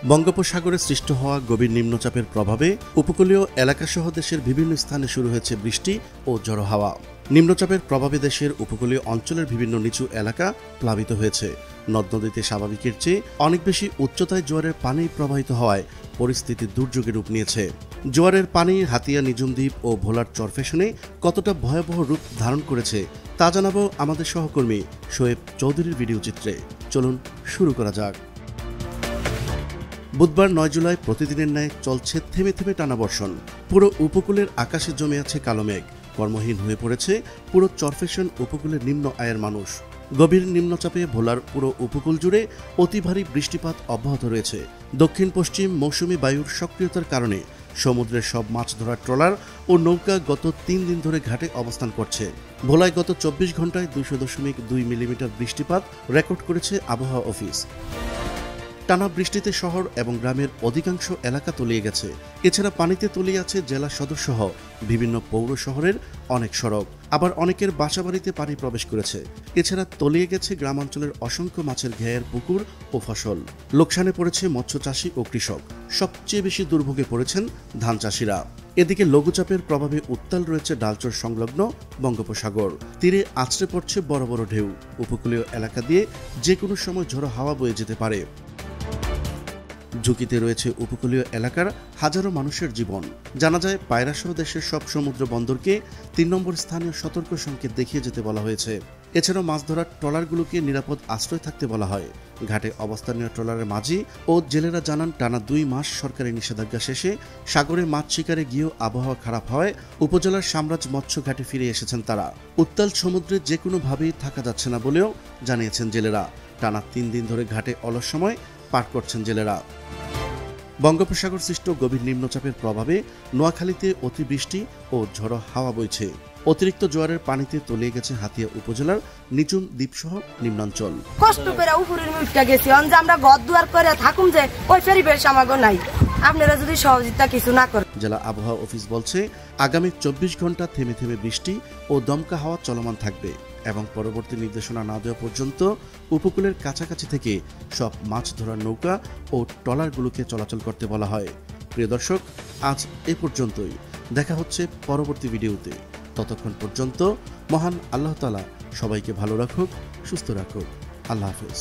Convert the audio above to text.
বঙ্গোপসাগরে সৃষ্টি হওয়া গভীর নিম্নচাপের প্রভাবে উপকূলীয় এলাকাসহ দেশের বিভিন্ন স্থানে শুরু হয়েছে বৃষ্টি ও ঝড়ো হাওয়া। নিম্নচাপের প্রভাবে দেশের উপকূলীয় অঞ্চলের বিভিন্ন নিচু এলাকা প্লাবিত হয়েছে। নদ নদীতে স্বাভাবিকের চেয়ে অনেক বেশি উচ্চতায় জোয়ারের পানি প্রবাহিত হওয়ায় পরিস্থিতি দুর্যোগের রূপ নিয়েছে। জোয়ারের পানি হাতিয়া, নিজুম দ্বীপ ও ভোলার চরফ্যাশনে কতটা ভয়াবহ রূপ ধারণ করেছে তা জানাবো আমাদের সহকর্মী শোয়েব চৌধুরীর ভিডিও চিত্রে। চলুন শুরু করা যাক। বুধবার ৯ জুলাই প্রতিদিনের ন্যায় চলছে থেমে থেমে টানা বর্ষণ। পুরো উপকূলের আকাশে জমে আছে কালো মেঘ। কর্মহীন হয়ে পড়েছে পুরো চরফ্যাশন উপকূলের নিম্ন আয়ের মানুষ। গভীর নিম্নচাপে ভোলার পুরো উপকূল জুড়ে অতি ভারী বৃষ্টিপাত অব্যাহত রয়েছে। দক্ষিণ পশ্চিম মৌসুমি বায়ুর সক্রিয়তার কারণে সমুদ্রের সব মাছ ধরার ট্রলার ও নৌকা গত ৩ দিন ধরে ঘাটে অবস্থান করছে। ভোলায় গত ২৪ ঘন্টায় ২০০.২ মিলিমিটার বৃষ্টিপাত রেকর্ড করেছে আবহাওয়া অফিস। টানা বৃষ্টিতে শহর এবং গ্রামের অধিকাংশ এলাকা তলিয়ে গেছে। এছাড়া পানিতে তলিয়ে আছে জেলা সদরসহ বিভিন্ন পৌর শহরের অনেক সড়ক। আবার অনেকের বাসাবাড়িতে পানি প্রবেশ করেছে। এছাড়া তলিয়ে গেছে গ্রামাঞ্চলের অসংখ্য মাছের ঘের, পুকুর ও ফসল। লোকসানে পড়েছে মৎস্য চাষী ও কৃষক। সবচেয়ে বেশি দুর্ভোগে পড়েছেন ধান চাষিরা। এদিকে লঘুচাপের প্রভাবে উত্তাল রয়েছে ডালচর সংলগ্ন বঙ্গোপসাগর। তীরে আছড়ে পড়ছে বড় বড় ঢেউ। উপকূলীয় এলাকা দিয়ে যে কোনো সময় ঝোড়ো হাওয়া বয়ে যেতে পারে। ঝুঁকিতে রয়েছে উপকূলীয় এলাকার হাজারো মানুষের জীবন। জানা যায়, পায়রাসহ দেশের সব সমুদ্র বন্দরকে ৩ নম্বর স্থানীয় সতর্ক সংকেত দেখিয়ে যেতে বলা হয়েছে। এছাড়াও মাছ ধরার ট্রলারগুলোকে নিরাপদ আশ্রয় থাকতে বলা হয়। ঘাটে অবস্থানীয় ট্রলারের মাঝি ও জেলেরা জানান, টানা ২ মাস সরকারি নিষেধাজ্ঞা শেষে সাগরে মাছ শিকারে গিয়েও আবহাওয়া খারাপ হয় উপজেলার সামরাজ মৎস্য ঘাটে ফিরে এসেছেন তারা। উত্তাল সমুদ্রে যে কোনোভাবেই থাকা যাচ্ছে না বলেও জানিয়েছেন জেলেরা। টানা ৩ দিন ধরে ঘাটে অলস সময় পার করছেন জেলেরা। বঙ্গোপসাগর সৃষ্ট গভীর নিম্নচাপের প্রভাবে নোয়াখালীতে অতিবৃষ্টি ও ঝড়ো হাওয়া বইছে। অতিরিক্ত জোয়ারের পানিতে তলিয়ে গেছে হাতিয়া উপজেলার নিচুম দ্বীপসহ নিম্নাঞ্চল। কষ্ট করে উপরে উঠতে গেছি, আমরা ঘর দুয়ার করে থাকুম যে ওই পরিবেশ আমাগো নাই। আপনারা যদি সহযোগিতা কিছু না করেন। জেলা আবহাওয়া অফিস বলছে, আগামী ২৪ ঘন্টা থেমে থেমে বৃষ্টি ও দমকা হাওয়া চলমান থাকবে এবং পরবর্তী নির্দেশনা না দেওয়া পর্যন্ত উপকূলের কাছাকাছি থেকে সব মাছ ধরার নৌকা ও ট্রলারগুলোকে চলাচল করতে বলা হয়। প্রিয় দর্শক, আজ এ পর্যন্তই। দেখা হচ্ছে পরবর্তী ভিডিওতে। ততক্ষণ পর্যন্ত মহান আল্লাহ তাআলা সবাইকে ভালো রাখুক, সুস্থ রাখুক। আল্লাহ হাফেজ।